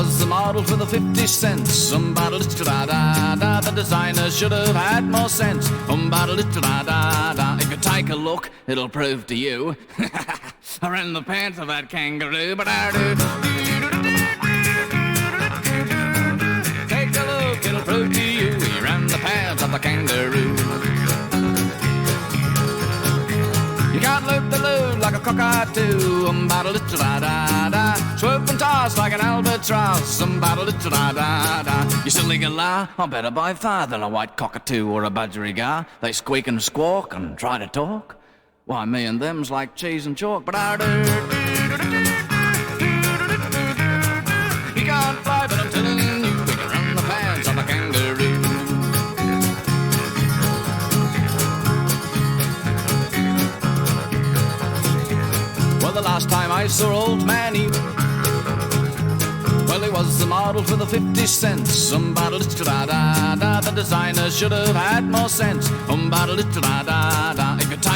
was the model for the 50 cents. Da-da-da-da-da. The designer should have had more sense. Da-da-da-da-da. If you take a look, it'll prove to you. Around the pants of that kangaroo. Take a look, it'll prove to you. Around the pants of the kangaroo. You can't loop the loo like a cockatoo. Da-da-da-da-da. Swoop and toss like an albatross. Da-da-da-da-da. You silly galah, I'm better by far than a white cockatoo or a budgerigar. They squeak and squawk and try to talk. Why, me and them's like cheese and chalk. You can't fly, but I'm telling you, we can run the pants on the kangaroo. Well, the last time I saw old Manny, well, he was the model for the 50 cents. Da-da-da-da-da. The designer should have had more sense. Da-da-da-da-da. If you take